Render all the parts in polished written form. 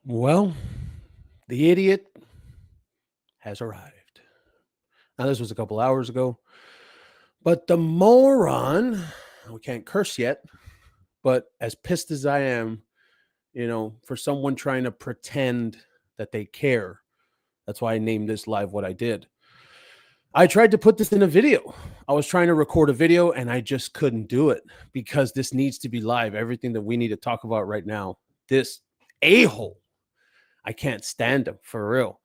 Well, the idiot has arrived. Now, this was a couple hours ago, but the moron, we can't curse yet, but as pissed as I am, for someone trying to pretend that they care, that's why I named this live what I did. I tried to put this in a video. I was trying to record a video and I just couldn't do it because this needs to be live. Everything that we need to talk about right now, this a hole, I can't stand him for real.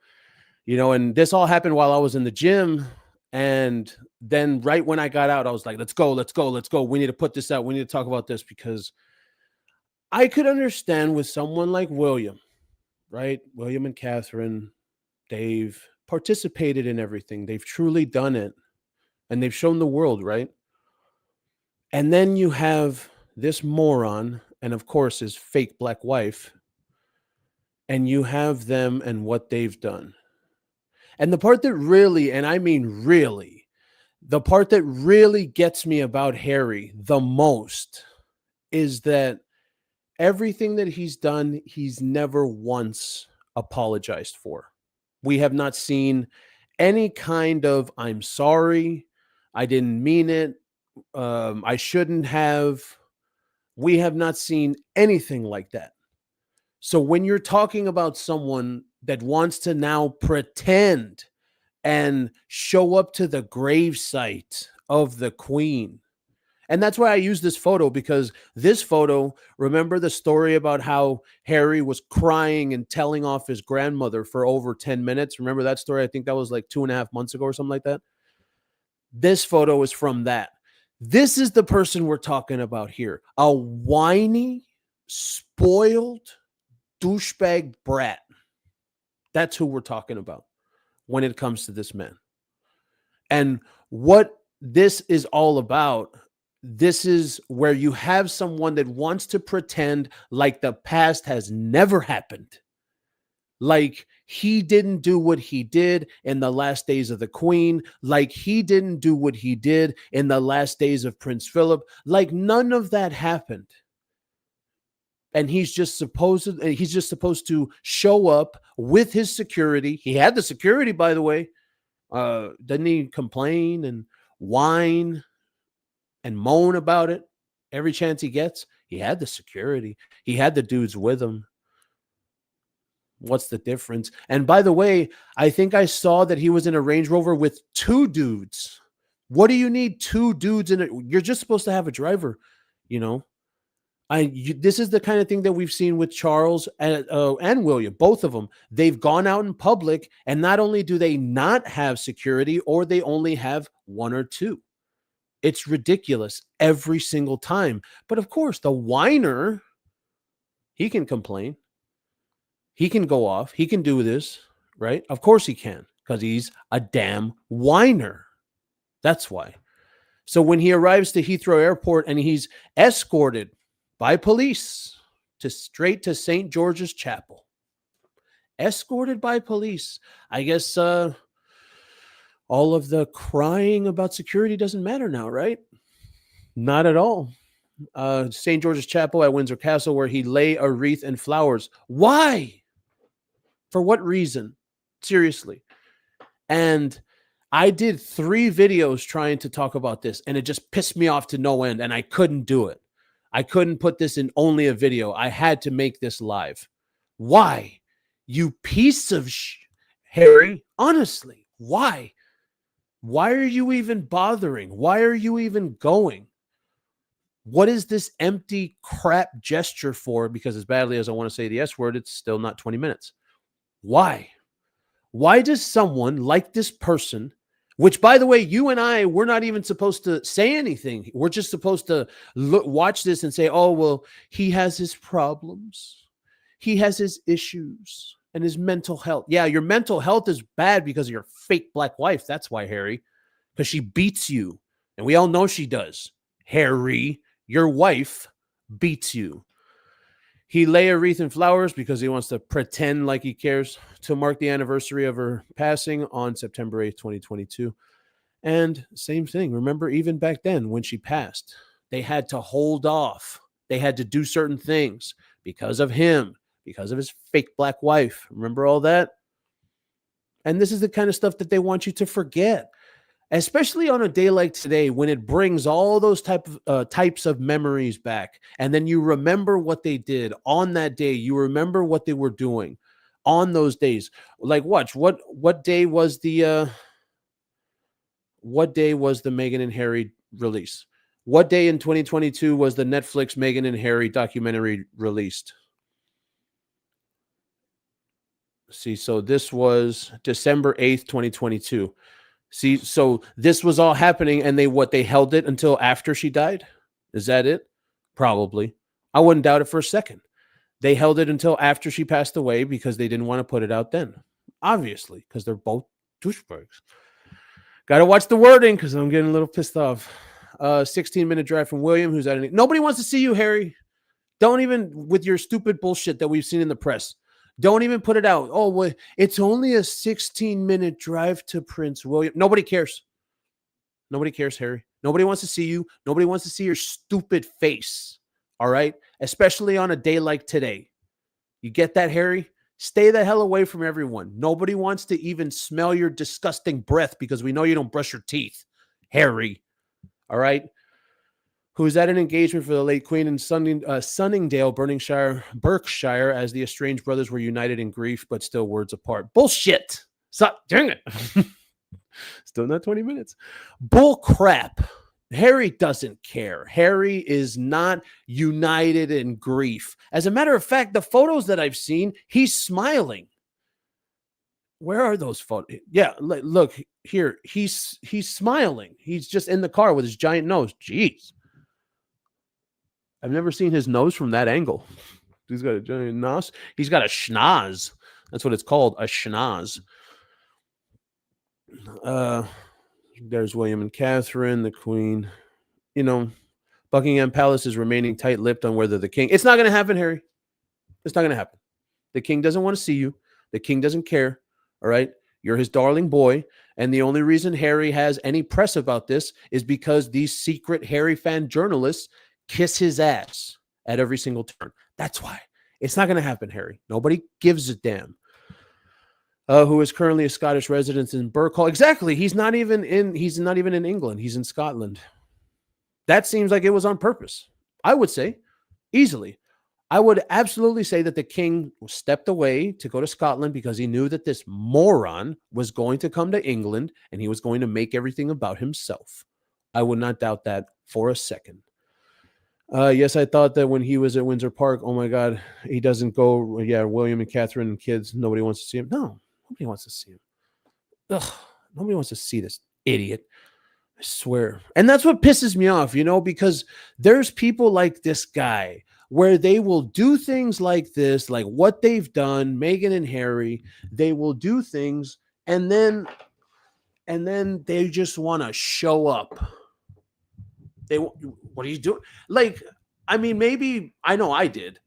And this all happened while I was in the gym. And then right when I got out, I was like, let's go, let's go, let's go. We need to put this out. We need to talk about this because I could understand with someone like William, right? William and Catherine, they've participated in everything. They've truly done it and they've shown the world, right? And then you have this moron and, of course, his fake black wife, and you have them and what they've done. And the part that really, and I mean really, the part that really gets me about Harry the most is that everything that he's done, he's never once apologized for. We have not seen any kind of I'm sorry, I didn't mean it, I shouldn't have. We have not seen anything like that. So when you're talking about someone that wants to now pretend and show up to the gravesite of the queen. And that's why I use this photo, because this photo, remember the story about how Harry was crying and telling off his grandmother for over 10 minutes? Remember that story? I think that was like 2.5 months ago or something like that. This photo is from that. This is the person we're talking about here. A whiny, spoiled, douchebag brat. That's who we're talking about when it comes to this man. And what this is all about, this is where you have someone that wants to pretend like the past has never happened. Like he didn't do what he did in the last days of the Queen, like he didn't do what he did in the last days of Prince Philip, like none of that happened. And he's just supposed to show up with his security. He had the security, by the way. Doesn't he complain and whine and moan about it every chance he gets? He had the security. He had the dudes with him. What's the difference? And by the way, I think I saw that he was in a Range Rover with two dudes. What do you need two dudes in it? You're just supposed to have a driver, you know? This is the kind of thing that we've seen with Charles and William, both of them. They've gone out in public, and not only do they not have security, or they only have one or two. It's ridiculous every single time. But of course, the whiner, he can complain. He can go off. He can do this, right? Of course he can, because he's a damn whiner. That's why. So when he arrives to Heathrow Airport and he's escorted by police straight to St. George's Chapel, escorted by police, I guess all of the crying about security doesn't matter now, right? Not at all. St. George's Chapel at Windsor Castle, where he lay a wreath and flowers. Why? For what reason? Seriously. And I did 3 videos trying to talk about this, and it just pissed me off to no end, and I couldn't do it. I couldn't put this in only a video. I had to make this live. Why? You piece of Harry, honestly, why? Why are you even bothering? Why are you even going? What is this empty crap gesture for? Because as badly as I want to say the S word, it's still not 20 minutes. Why? Why does someone like this person, which, by the way, you and I, we're not even supposed to say anything. We're just supposed to watch this and say, oh, well, he has his problems. He has his issues and his mental health. Yeah, your mental health is bad because of your fake black wife. That's why, Harry, because she beats you. And we all know she does. Harry, your wife beats you. He lay a wreath and flowers because he wants to pretend like he cares, to mark the anniversary of her passing on September 8th, 2022. And same thing. Remember, even back then when she passed, they had to hold off. They had to do certain things because of him, because of his fake black wife. Remember all that? And this is the kind of stuff that they want you to forget, especially on a day like today when it brings all those types of memories back. And then you remember what they did on that day. You remember what they were doing on those days. Like, watch, what day was the Meghan and Harry release? What day in 2022 was the Netflix Meghan and Harry documentary released? See, so this was December 8th, 2022. See, so this was all happening, and they held it until after she died? Is that it? Probably. I wouldn't doubt it for a second. They held it until after she passed away because they didn't want to put it out then. Obviously, because they're both douchebags. Got to watch the wording because I'm getting a little pissed off. 16-minute drive from William, who's at nobody wants to see you, Harry. Don't even, with your stupid bullshit that we've seen in the press. Don't even put it out. Oh, well, it's only a 16-minute drive to Prince William. Nobody cares. Nobody cares, Harry. Nobody wants to see you. Nobody wants to see your stupid face. All right? Especially on a day like today. You get that, Harry? Stay the hell away from everyone. Nobody wants to even smell your disgusting breath because we know you don't brush your teeth. Harry. All right? Who's at an engagement for the late Queen in Sunningdale, Berkshire, as the estranged brothers were united in grief, but still words apart. Bullshit. Stop doing it. Still not 20 minutes. Bull crap. Harry doesn't care. Harry is not united in grief. As a matter of fact, the photos that I've seen, he's smiling. Where are those photos? Yeah, look here. He's smiling. He's just in the car with his giant nose. Jeez. I've never seen his nose from that angle. He's got a giant nose. He's got a schnoz. That's what it's called, a schnoz. There's William and Catherine, the Queen. You know, Buckingham Palace is remaining tight-lipped on whether the king... It's not going to happen, Harry. It's not going to happen. The king doesn't want to see you. The king doesn't care. All right? You're his darling boy. And the only reason Harry has any press about this is because these secret Harry fan journalists kiss his ass at every single turn. That's why. It's not going to happen, Harry. Nobody gives a damn. Who is currently a Scottish resident in Burkhall. Exactly. He's not even in England. He's in Scotland. That seems like it was on purpose. I would say easily. I would absolutely say that the king stepped away to go to Scotland because he knew that this moron was going to come to England and he was going to make everything about himself. I would not doubt that for a second. Yes, I thought that when he was at Windsor Park, oh my God, he doesn't go. Yeah, William and Catherine and kids, nobody wants to see him. No, nobody wants to see him. Ugh, nobody wants to see this idiot. I swear. And that's what pisses me off, because there's people like this guy where they will do things like this, like what they've done, Meghan and Harry. They will do things and then they just want to show up. What are you doing? Like, I mean, maybe, I know I did,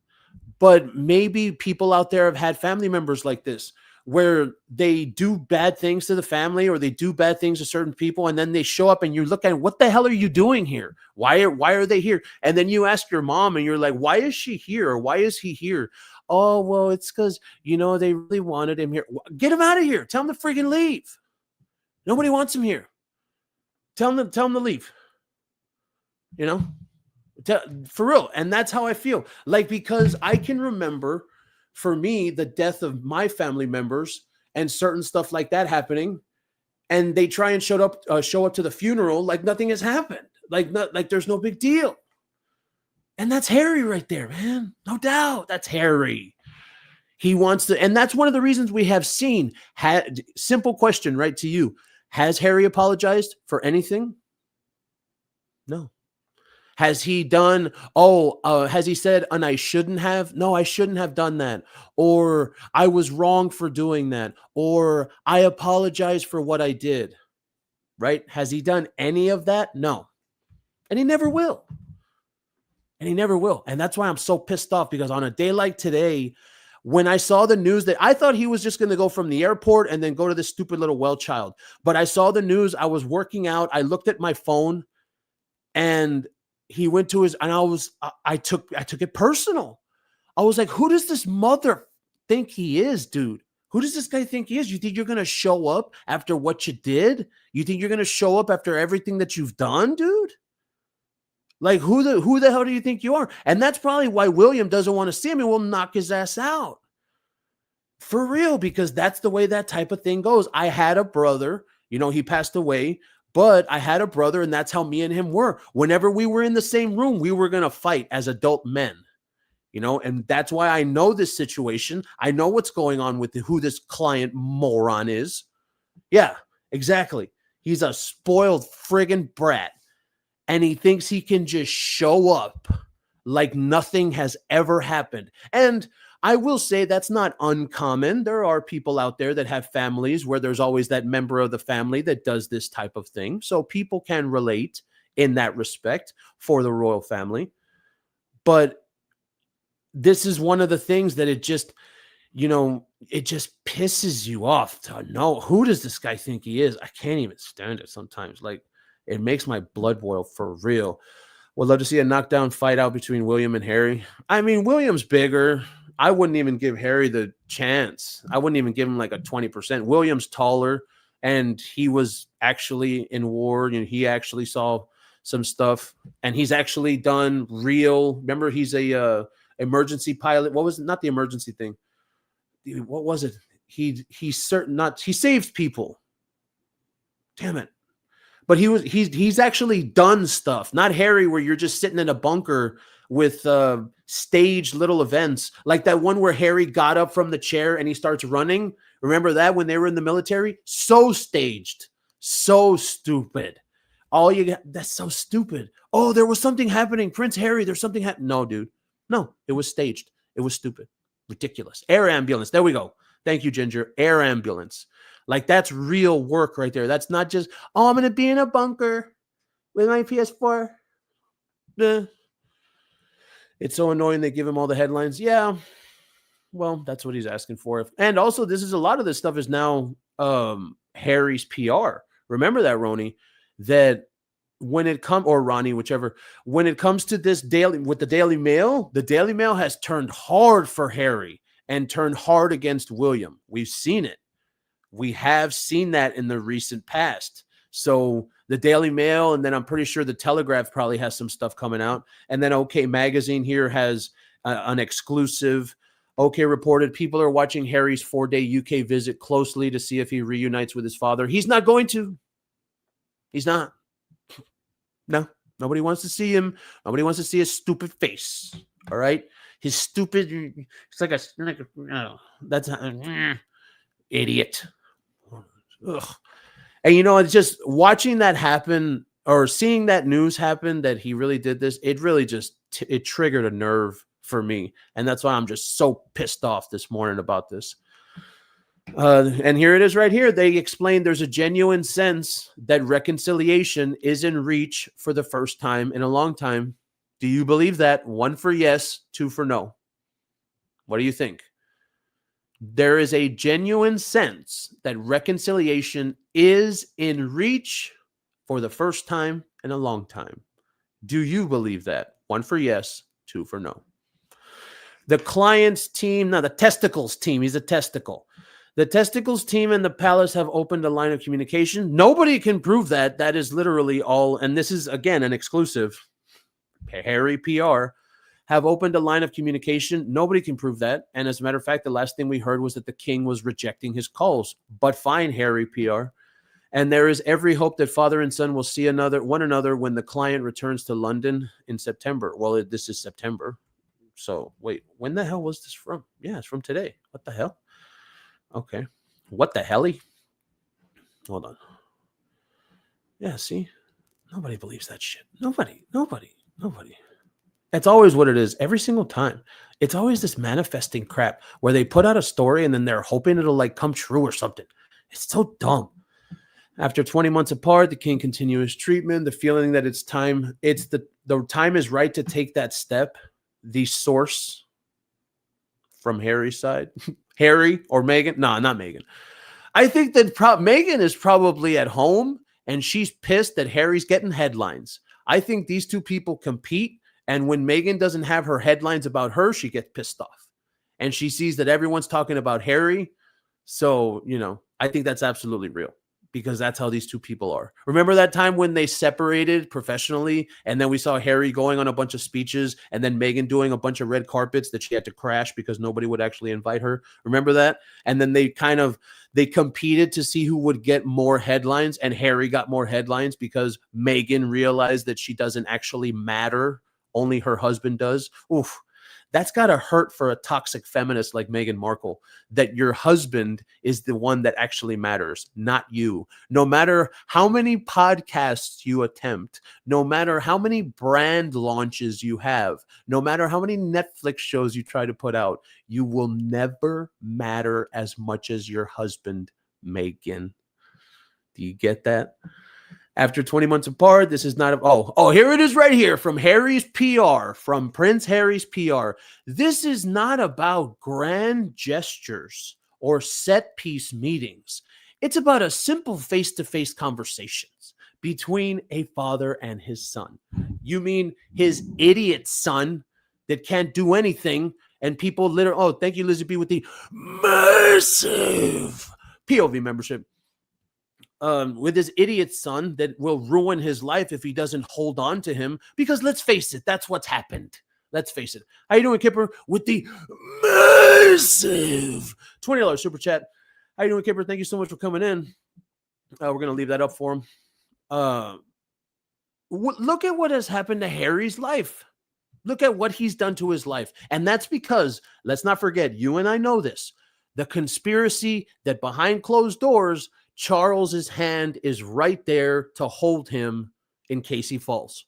but maybe people out there have had family members like this where they do bad things to the family or they do bad things to certain people. And then they show up and you look at, what the hell are you doing here? Why are they here? And then you ask your mom and you're like, why is she here? Or why is he here? Oh, well, it's because, they really wanted him here. Get him out of here. Tell him to freaking leave. Nobody wants him here. Tell him to leave. For real. And that's how I feel. Like, because I can remember, for me, the death of my family members and certain stuff like that happening, and they try and show up to the funeral like nothing has happened, like there's no big deal. And that's Harry right there, man. No doubt, that's Harry. He wants to, and that's one of the reasons we have seen. Simple question, right, to you: has Harry apologized for anything? No. Has he done, has he said, and I shouldn't have? No, I shouldn't have done that. Or I was wrong for doing that. Or I apologize for what I did. Right? Has he done any of that? No. And he never will. And that's why I'm so pissed off, because on a day like today, when I saw the news, that I thought he was just going to go from the airport and then go to this stupid little well child. But I saw the news. I was working out. I looked at my phone and he went to his, and I took it personal. I was like, who does this mother think he is, dude? Who does this guy think he is? You think you're going to show up after what you did? You think you're going to show up after everything that you've done, dude? Like, who the hell do you think you are? And that's probably why William doesn't want to see him and will knock his ass out. For real, because that's the way that type of thing goes. I had a brother, he passed away, but I had a brother, and that's how me and him were. Whenever we were in the same room, we were going to fight as adult men. And that's why I know this situation. I know what's going on with who this client moron is. Yeah, exactly. He's a spoiled friggin' brat. And he thinks he can just show up like nothing has ever happened. And I will say that's not uncommon. There are people out there that have families where there's always that member of the family that does this type of thing. So people can relate in that respect for the royal family. But this is one of the things that it just pisses you off to know, who does this guy think he is? I can't even stand it sometimes. Like, it makes my blood boil for real. Would love to see a knockdown fight out between William and Harry. I mean, William's bigger. I wouldn't even give Harry the chance. I wouldn't even give him like a 20%. William's taller, and he was actually in war. He actually saw some stuff, and he's actually done real. Remember, he's a emergency pilot. What was it? Not the emergency thing. What was it? He saved people. Damn it. But he's actually done stuff. Not Harry, where you're just sitting in a bunker with staged little events, like that one where Harry got up from the chair and he starts running. Remember that when they were in the military? So staged, so stupid. That's so stupid. Oh, there was something happening. Prince Harry, there's something happening. No, dude. No, it was staged. It was stupid. Ridiculous. Air ambulance. There we go. Thank you, Ginger. Air ambulance. Like, that's real work right there. That's not just, I'm going to be in a bunker with my PS4. It's so annoying they give him all the headlines. Yeah. Well, that's what he's asking for. And also, a lot of this stuff is now Harry's PR. Remember that, Roni, that when it comes, or Ronnie, whichever, when it comes to this with the Daily Mail has turned hard for Harry and turned hard against William. We've seen it. We have seen that in the recent past. So the Daily Mail, and then I'm pretty sure the Telegraph probably has some stuff coming out. And then OK Magazine here has an exclusive. OK reported people are watching Harry's 4-day UK visit closely to see if he reunites with his father. He's not going to. He's not. No, nobody wants to see him. Nobody wants to see his stupid face. All right. His stupid. It's like that's idiot. Ugh. And it's just watching that happen, or seeing that news happen that he really did this. It really just it triggered a nerve for me, and that's why I'm just so pissed off this morning about this. And here it is right here. They explained there's a genuine sense that reconciliation is in reach for the first time in a long time. Do you believe that? 1 for yes, 2 for no. What do you think? There is a genuine sense that reconciliation is in reach for the first time in a long time. Do you believe that? 1 for yes, 2 for no. The client's team, the testicles team, he's a testicle. The testicles team and the palace have opened a line of communication. Nobody can prove that. That is literally all. And this is, again, an exclusive. Harry PR have opened a line of communication. Nobody can prove that. And as a matter of fact, the last thing we heard was that the king was rejecting his calls. But fine, Harry PR. And there is every hope that father and son will see one another when the client returns to London in September. Well, this is September. So wait, when the hell was this from? Yeah, it's from today. What the hell? Okay. What the helly? Hold on. Yeah, see? Nobody believes that shit. Nobody. That's always what it is. Every single time. It's always this manifesting crap where they put out a story and then they're hoping it'll come true or something. It's so dumb. After 20 months apart, the king continues treatment. The feeling that it's time. The time is right to take that step. The source from Harry's side. Harry or Meghan? No, not Meghan. I think that Meghan is probably at home and she's pissed that Harry's getting headlines. I think these two people compete, And when Meghan doesn't have her headlines about her, she gets pissed off. And she sees that everyone's talking about Harry. So, I think that's absolutely real because that's how these two people are. Remember that time when they separated professionally and then we saw Harry going on a bunch of speeches and then Meghan doing a bunch of red carpets that she had to crash because nobody would actually invite her? Remember that? And then they competed to see who would get more headlines, and Harry got more headlines because Meghan realized that she doesn't actually matter. Only her husband does. Oof. That's got to hurt for a toxic feminist like Meghan Markle, that your husband is the one that actually matters, not you. No matter how many podcasts you attempt, no matter how many brand launches you have, no matter how many Netflix shows you try to put out, you will never matter as much as your husband, Meghan. Do you get that? After 20 months apart, this is not here it is right here from Harry's PR, from Prince Harry's PR. This is not about grand gestures or set piece meetings. It's about a simple face-to-face conversations between a father and his son. You mean his idiot son that can't do anything, and people literally, thank you, Lizzie B, with the massive POV membership. With his idiot son that will ruin his life if he doesn't hold on to him, because let's face it, that's what's happened. Let's face it. How you doing, Kipper? With the massive $20 super chat. How you doing, Kipper? Thank you so much for coming in. We're going to leave that up for him. Look at what has happened to Harry's life. Look at what he's done to his life. And that's because, let's not forget, you and I know this, the conspiracy that behind closed doors, Charles's hand is right there to hold him in case he falls.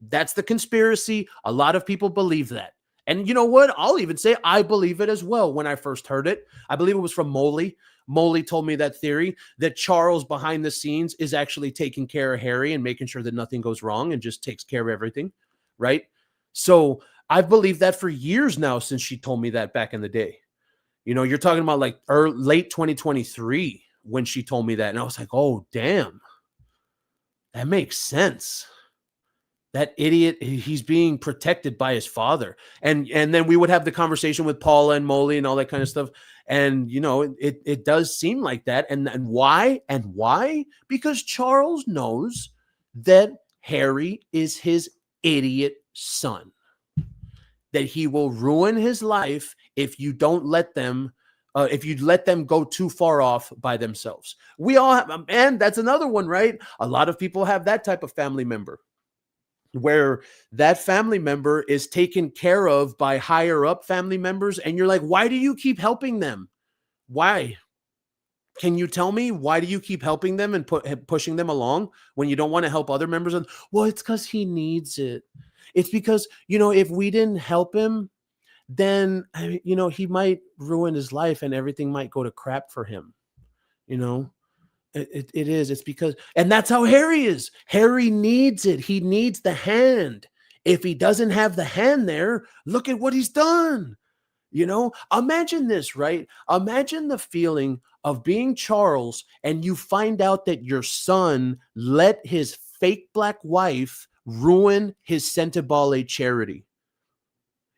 That's the conspiracy. A lot of people believe that. And you know what? I'll even say I believe it as well. When I first heard it, I believe it was from Molly. Molly told me that theory that Charles behind the scenes is actually taking care of Harry and making sure that nothing goes wrong and just takes care of everything, right? So I've believed that for years now since she told me that back in the day. You're talking about like late 2023 when she told me that. And I was like, oh, damn, that makes sense. That idiot, he's being protected by his father. And then we would have the conversation with Paula and Molly and all that kind of stuff. And, it does seem like that. And why? And why? Because Charles knows that Harry is his idiot son, that he will ruin his life if you don't let them if you let them go too far off by themselves. We all have, and that's another one, right? A lot of people have that type of family member where that family member is taken care of by higher up family members. And you're like, why do you keep helping them? Why? Can you tell me, why do you keep helping them and pushing them along when you don't want to help other members? Well, it's because he needs it. It's because, if we didn't help him, then, he might ruin his life and everything might go to crap for him. It is. It's because, and that's how Harry is. Harry needs it. He needs the hand. If he doesn't have the hand there, look at what he's done. Imagine this, right? Imagine the feeling of being Charles and you find out that your son let his fake black wife ruin his Sentebale charity.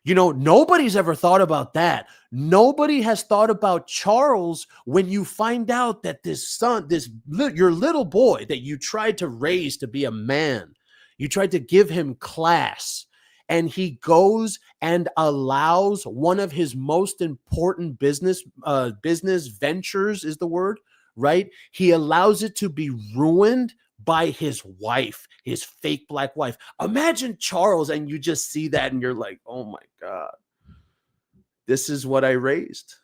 Nobody's ever thought about that. Nobody has thought about Charles when you find out that this son, your little boy that you tried to raise to be a man, you tried to give him class, and he goes and allows one of his most important business ventures is the word, right? He allows it to be ruined by his wife, his fake black wife. Imagine Charles and you just see that and you're like, oh my God, this is what I raised.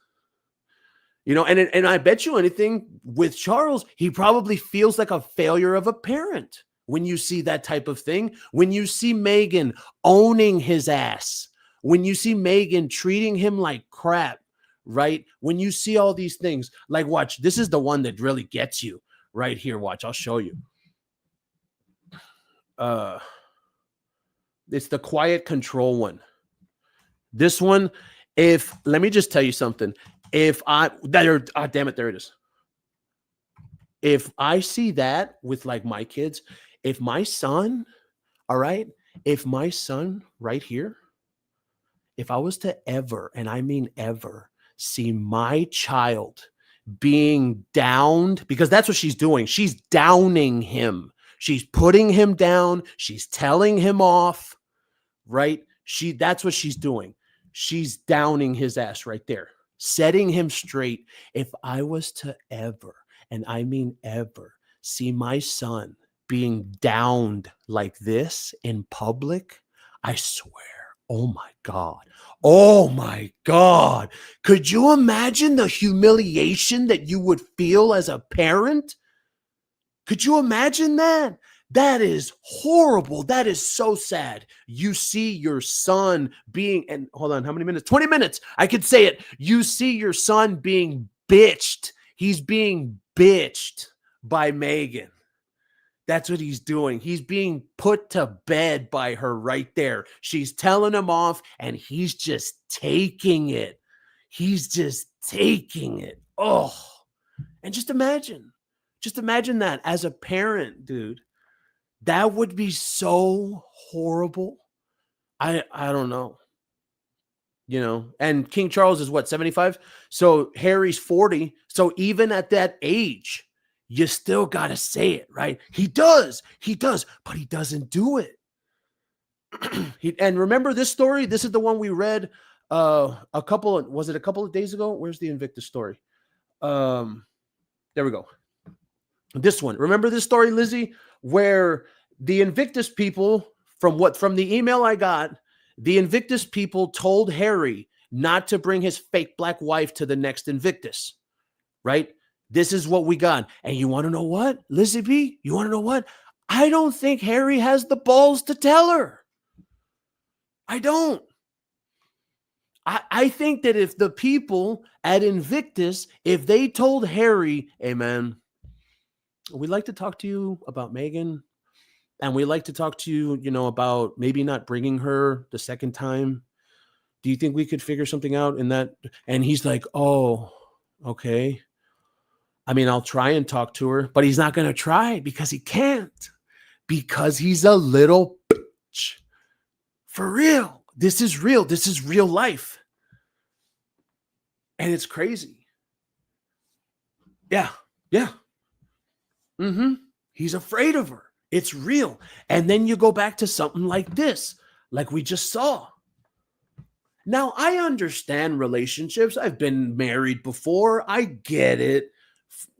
And I bet you anything with Charles, he probably feels like a failure of a parent when you see that type of thing. When you see Meghan owning his ass, when you see Meghan treating him like crap, right? When you see all these things, like watch, this is the one that really gets you right here. Watch, I'll show you. It's the quiet control one. This one, let me just tell you something. Damn it, there it is. If I see that with like my kids, if my son, all right, If my son right here, if I was to ever, and I mean ever, see my child being downed, because that's what she's doing. She's downing him. She's putting him down. She's telling him off, right? That's what she's doing. She's downing his ass right there, setting him straight. If I was to ever, and I mean ever, see my son being downed like this in public, I swear, oh my God. Oh my God. Could you imagine the humiliation that you would feel as a parent? Could you imagine that? That is horrible. That is so sad. You see your son being, and hold on, how many minutes? 20 minutes. I could say it. You see your son being bitched. He's being bitched by Meghan. That's what he's doing. He's being put to bed by her right there. She's telling him off, and he's just taking it. He's just taking it. Oh, and just imagine that as a parent, dude. That would be so horrible. I don't know. And King Charles is what, 75? So Harry's 40. So even at that age, you still got to say it, right? He does, but he doesn't do it. And remember this story? This is the one we read a couple of days ago? Where's the Invictus story? There we go. This one. Remember this story, Lizzie, where the Invictus people, from the email I got, the Invictus people told Harry not to bring his fake black wife to the next Invictus, right? This is what we got. And you want to know what, Lizzie B? You want to know what? I don't think Harry has the balls to tell her. I don't. I think that if the people at Invictus, if they told Harry, hey, man, we'd like to talk to you about Meghan, and we'd like to talk to you, about maybe not bringing her the second time. Do you think we could figure something out in that? And he's like, oh, okay. I mean, I'll try and talk to her, but he's not going to try because he can't, because he's a little bitch. For real. This is real. This is real life. And it's crazy. Yeah. Yeah. He's afraid of her. It's real. And then you go back to something like this, like we just saw. Now, I understand relationships. I've been married before. I get it.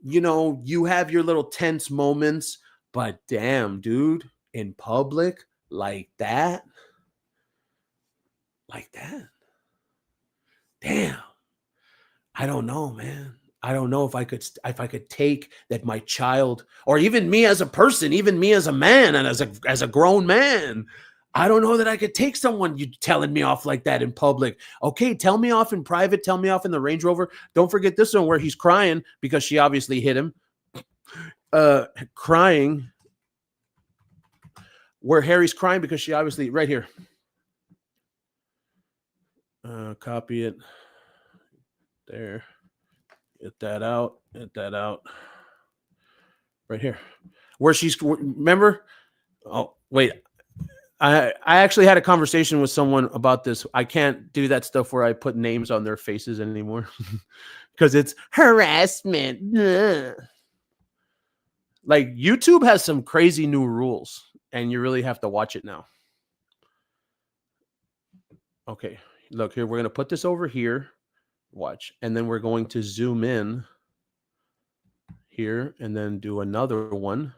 You have your little tense moments, but damn, dude, in public, like that. Damn. I don't know, man. I don't know if I could take that my child, or even me as a person, even me as a man and as a grown man, I don't know that I could take someone you telling me off like that in public. Okay, tell me off in private, tell me off in the Range Rover. Don't forget this one where he's crying because she obviously hit him. Crying. Where Harry's crying because she obviously, right here. Copy it. There. Get that out. Right here. Where she's, remember? Oh, wait. I actually had a conversation with someone about this. I can't do that stuff where I put names on their faces anymore because it's harassment. Ugh. Like YouTube has some crazy new rules and you really have to watch it now. Okay, look here. We're going to put this over here. Watch. And then we're going to zoom in here and then do another one.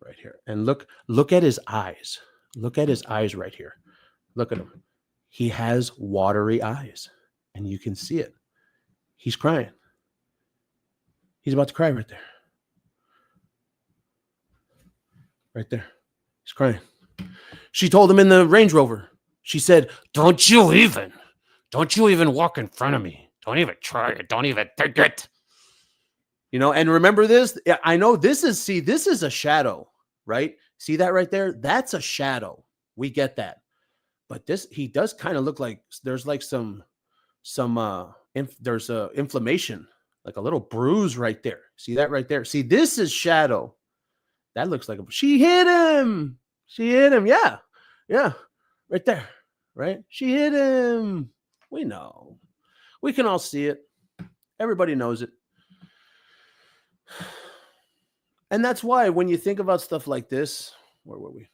Right here. And look at his eyes. Look at his eyes right here. Look at him. He has watery eyes and you can see it. He's crying. He's about to cry right there. Right there. He's crying. She told him in the Range Rover. She said, don't you even walk in front of me. Don't even try it. Don't even think it. And remember this? I know this is a shadow, right? See that right there? That's a shadow. We get that. But he does kind of look like there's like there's inflammation like a little bruise right there. See that right there? See, this is shadow. That looks like she hit him. She hit him. Yeah. Yeah. Right there. Right? She hit him. We know. We can all see it. Everybody knows it. And that's why when you think about stuff like this, where were we?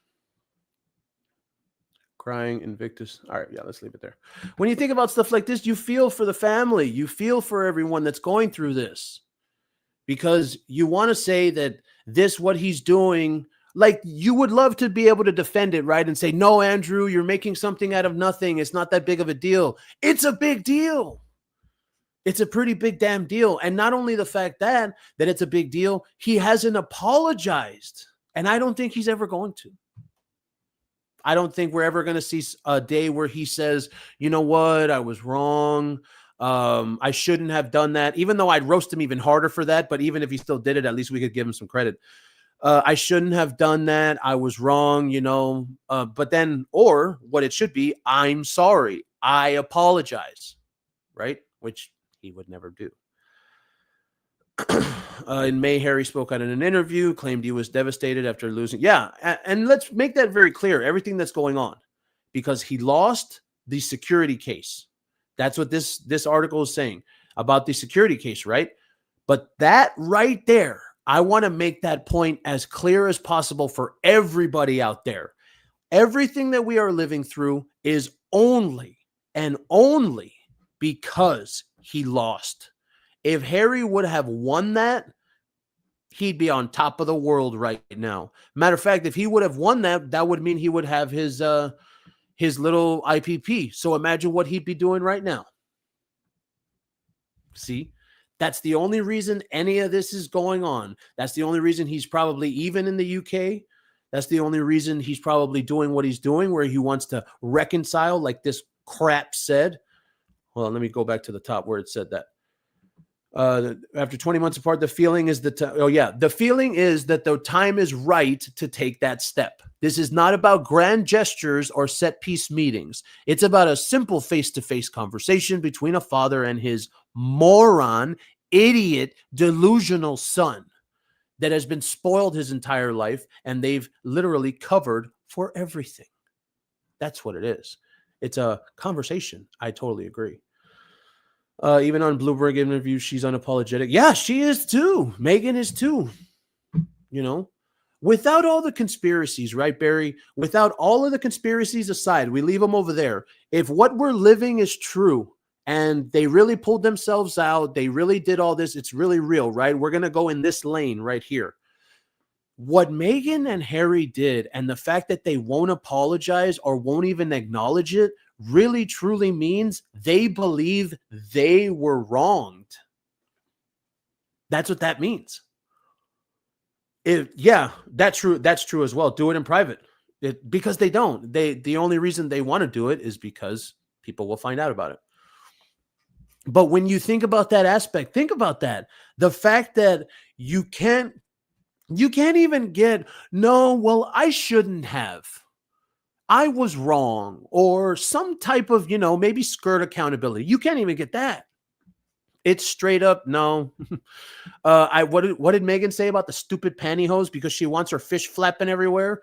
Crying Invictus. All right, yeah, let's leave it there. When you think about stuff like this, you feel for the family. You feel for everyone that's going through this, because you want to say that this, what he's doing, like you would love to be able to defend it, right? And say, no, Andrew, you're making something out of nothing. It's not that big of a deal. It's a big deal. It's a pretty big damn deal. And not only the fact that it's a big deal, he hasn't apologized. And I don't think he's ever going to. I don't think we're ever going to see a day where he says, you know what, I was wrong. I shouldn't have done that, even though I'd roast him even harder for that. But even if he still did it, at least we could give him some credit. I shouldn't have done that. I was wrong, but then, or what it should be, I'm sorry. I apologize, right? Which he would never do. In May, Harry spoke out in an interview, claimed he was devastated after losing. Yeah, and let's make that very clear, everything that's going on, because he lost the security case. That's what this article is saying about the security case, right? But that right there, I want to make that point as clear as possible for everybody out there. Everything that we are living through is only and only because he lost. If Harry would have won that, he'd be on top of the world right now. Matter of fact, if he would have won that, that would mean he would have his little IPP. So imagine what he'd be doing right now. See, that's the only reason any of this is going on. That's the only reason he's probably even in the UK. That's the only reason he's probably doing what he's doing, where he wants to reconcile, like this crap said. Hold on, let me go back to the top where it said that. After 20 months apart, the feeling is that, the feeling is that the time is right to take that step. This is not about grand gestures or set piece meetings. It's about a simple face-to-face conversation between a father and his moron, idiot, delusional son that has been spoiled his entire life, and they've literally covered for everything. That's what it is. It's a conversation. I totally agree. Even on Bloomberg interviews, she's unapologetic. Yeah, she is too. Meghan is too. Without all the conspiracies, right, Barry? Without all of the conspiracies aside, we leave them over there. If what we're living is true and they really pulled themselves out, they really did all this, it's really real, right? We're going to go in this lane right here. What Meghan and Harry did, and the fact that they won't apologize or won't even acknowledge it, really truly means they believe they were wronged. That's what that means. That's true. That's true as well. Do it in private. Because they don't. The only reason they want to do it is because people will find out about it. But when you think about that aspect, think about that. The fact that you can't even get, no, well, I shouldn't have. I was wrong, or some type of, maybe skirt accountability. You can't even get that. It's straight up no. What did Meghan say about the stupid pantyhose because she wants her fish flapping everywhere?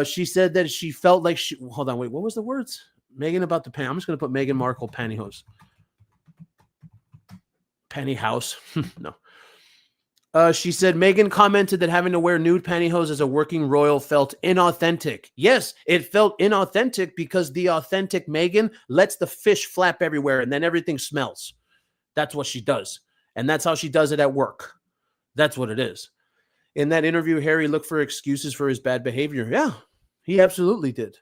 She said that she felt like hold on, wait, what was the words? Meghan about the I'm just going to put Meghan Markle pantyhose. Pantyhouse. No. She said Meghan commented that having to wear nude pantyhose as a working royal felt inauthentic. Yes, it felt inauthentic because the authentic Meghan lets the fish flap everywhere and then everything smells. That's what she does. And that's how she does it at work. That's what it is. In that interview, Harry looked for excuses for his bad behavior. Yeah, he absolutely did.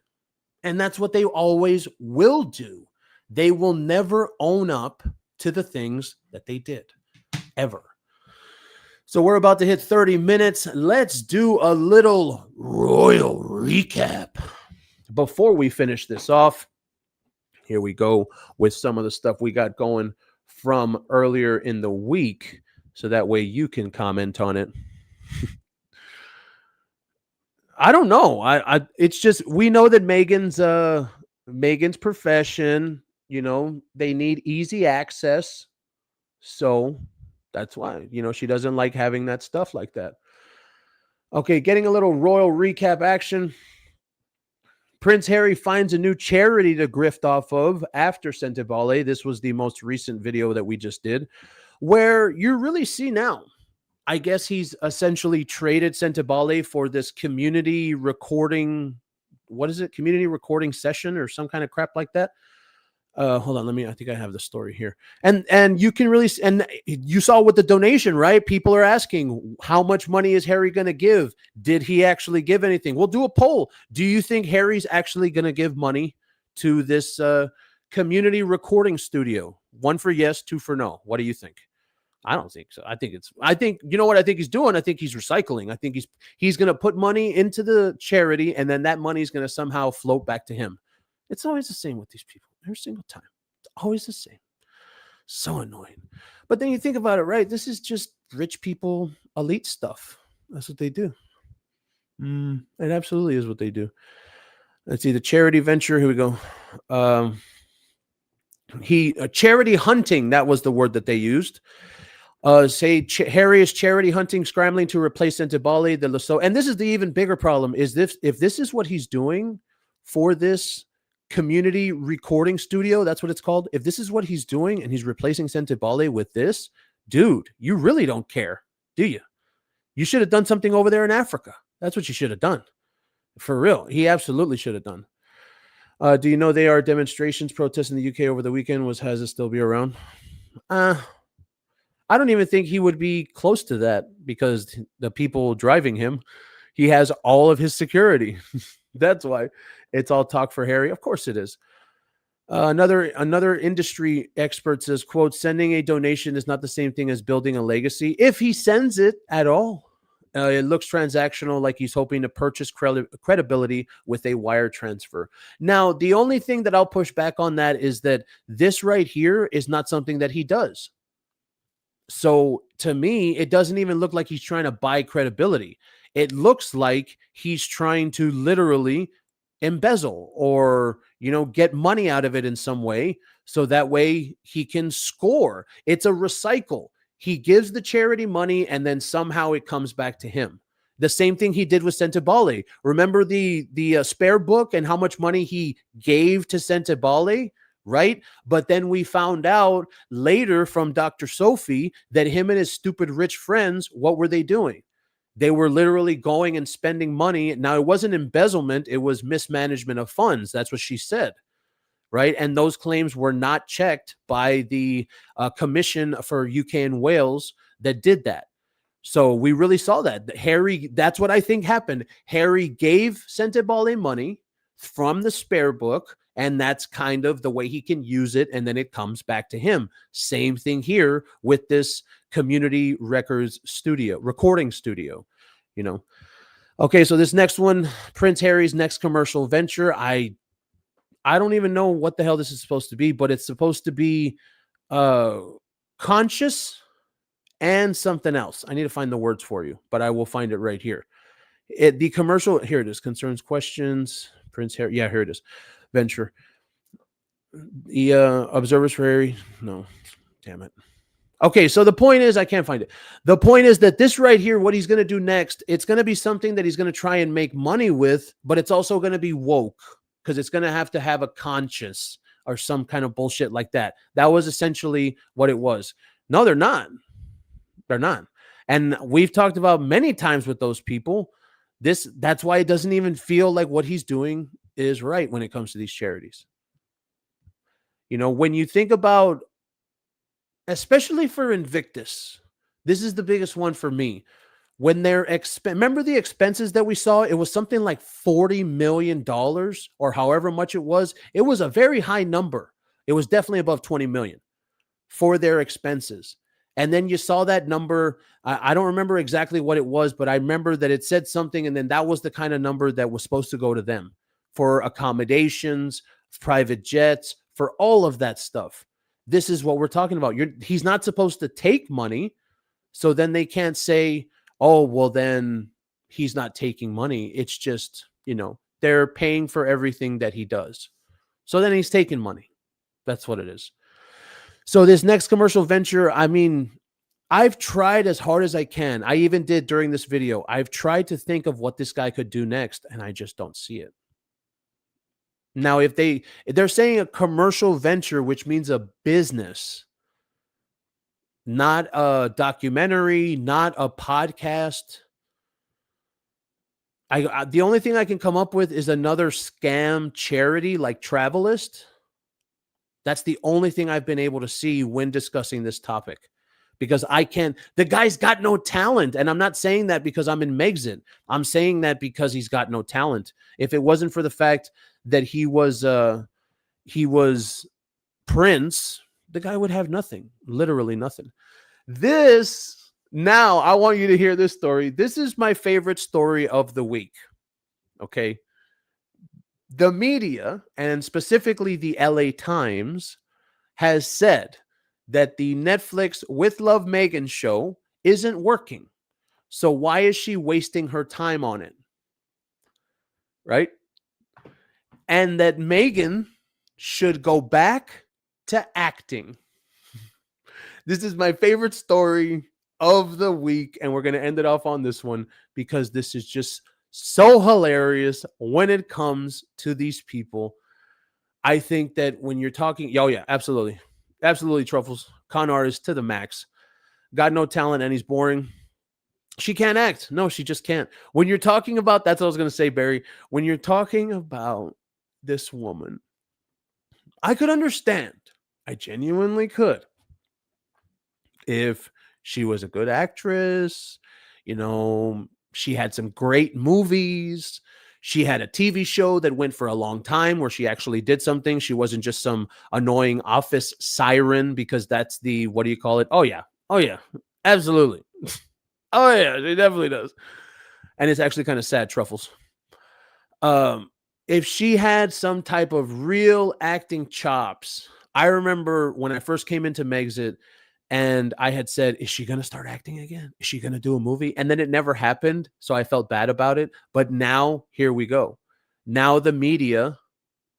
And that's what they always will do. They will never own up to the things that they did, ever. So we're about to hit 30 minutes. Let's do a little royal recap. Before we finish this off, here we go with some of the stuff we got going from earlier in the week, so that way you can comment on it. I don't know. It's just, we know that Meghan's profession, they need easy access. So That's why, she doesn't like having that stuff like that. Okay, getting a little royal recap action. Prince Harry finds a new charity to grift off of after Sentebale. This was the most recent video that we just did, where you really see now, I guess he's essentially traded Sentebale for this community recording. What is it? Community recording session or some kind of crap like that. Hold on, I think I have the story here. And you can really, and you saw with the donation, right? People are asking, how much money is Harry going to give? Did he actually give anything? We'll do a poll. Do you think Harry's actually going to give money to this community recording studio? 1 for yes, 2 for no. What do you think? I don't think so. I think you know what I think he's doing? I think he's recycling. I think he's going to put money into the charity, and then that money is going to somehow float back to him. It's always the same with these people. Every single time. It's always the same. So annoying. But then you think about it, right? This is just rich people, elite stuff. That's what they do. It absolutely is what they do. Let's see, the charity venture. Here we go. Charity hunting. That was the word that they used. Harry is charity hunting, scrambling to replace Sentebale. And this is the even bigger problem. Is this if this is what he's doing for this community recording studio, that's what it's called. If this is what he's doing and he's replacing Sentebale with this, dude, you really don't care, do you? You should have done something over there in Africa. That's what you should have done. For real. He absolutely should have done. Do you know there are demonstrations, protests in the UK over the weekend? Has it still be around? I don't even think he would be close to that because the people driving him, he has all of his security. That's why it's all talk for Harry. Of course it is. Another industry expert says, quote, sending a donation is not the same thing as building a legacy. If he sends it at all, it looks transactional, like he's hoping to purchase credibility with a wire transfer. Now, the only thing that I'll push back on that is that this right here is not something that he does. So to me, it doesn't even look like he's trying to buy credibility. It looks like he's trying to literally embezzle or, get money out of it in some way. So that way he can score. It's a recycle. He gives the charity money and then somehow it comes back to him. The same thing he did with Sentebale. Remember the spare book and how much money he gave to Sentebale? Right? But then we found out later from Dr. Sophie that him and his stupid rich friends, what were they doing? They were literally going and spending money. Now, it wasn't embezzlement. It was mismanagement of funds. That's what she said. Right? And those claims were not checked by the commission for UK and Wales that did that. So we really saw that. Harry, that's what I think happened. Harry gave Sentebale money from the spare book, and that's kind of the way he can use it, and then it comes back to him. Same thing here with this community records studio, recording studio, Okay, so this next one, Prince Harry's next commercial venture, I don't even know what the hell this is supposed to be, but it's supposed to be conscious and something else. I need to find the words for you, but I will find it right here. The commercial, here it is, concerns, questions, Prince Harry. Yeah, here it is. Venture. The observers for Harry. No, damn it. Okay, so the point is, I can't find it. The point is that this right here, what he's going to do next, it's going to be something that he's going to try and make money with, but it's also going to be woke because it's going to have a conscience or some kind of bullshit like that. That was essentially what it was. No, they're not. They're not. And we've talked about many times with those people. That's why it doesn't even feel like what he's doing is right when it comes to these charities. When you think about, especially for Invictus, this is the biggest one for me. When they're remember the expenses that we saw? It was something like $40 million or however much it was. It was a very high number. It was definitely above 20 million for their expenses. And then you saw that number. I don't remember exactly what it was, but I remember that it said something. And then that was the kind of number that was supposed to go to them for accommodations, private jets, for all of that stuff. This is what we're talking about. He's not supposed to take money. So then they can't say, oh, well, then he's not taking money. It's just, they're paying for everything that he does. So then he's taking money. That's what it is. So this next commercial venture, I mean, I've tried as hard as I can. I even did during this video. I've tried to think of what this guy could do next, and I just don't see it. Now, if they're saying a commercial venture, which means a business, not a documentary, not a podcast. The only thing I can come up with is another scam charity like Travelist. That's the only thing I've been able to see when discussing this topic, because I can't. The guy's got no talent, and I'm not saying that because I'm in Megxit. I'm saying that because he's got no talent. If it wasn't for the fact that he was Prince, the guy would have nothing, literally nothing. Now I want you to hear this story. This is my favorite story of the week. Okay. The media, and specifically the LA Times, has said that the Netflix With Love Meghan show isn't working. So why is she wasting her time on it? Right? And that Meghan should go back to acting. This is my favorite story of the week, and we're going to end it off on this one because this is just so hilarious when it comes to these people. I think that when you're talking, oh yeah, absolutely. Absolutely, Truffles. Con artist to the max. Got no talent and he's boring. She can't act. No, she just can't. When you're talking about, that's what I was going to say, Barry. When you're talking about this woman, I could understand. I genuinely could. If she was a good actress, she had some great movies. She had a TV show that went for a long time where she actually did something. She wasn't just some annoying office siren, because that's the, what do you call it? Oh, yeah. Oh, yeah. Absolutely. Oh, yeah. She definitely does. And it's actually kind of sad, Truffles. If she had some type of real acting chops, I remember when I first came into Megxit, and I had said, is she going to start acting again? Is she going to do a movie? And then it never happened. So I felt bad about it. But now here we go. Now the media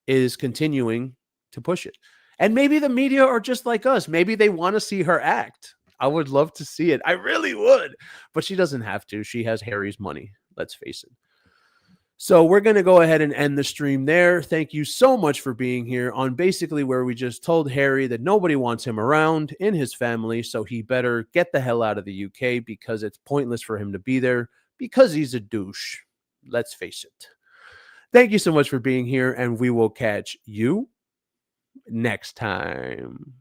is continuing to push it. And maybe the media are just like us. Maybe they want to see her act. I would love to see it. I really would. But she doesn't have to. She has Harry's money. Let's face it. So we're going to go ahead and end the stream there. Thank you so much for being here on basically where we just told Harry that nobody wants him around in his family, so he better get the hell out of the UK because it's pointless for him to be there because he's a douche. Let's face it. Thank you so much for being here, and we will catch you next time.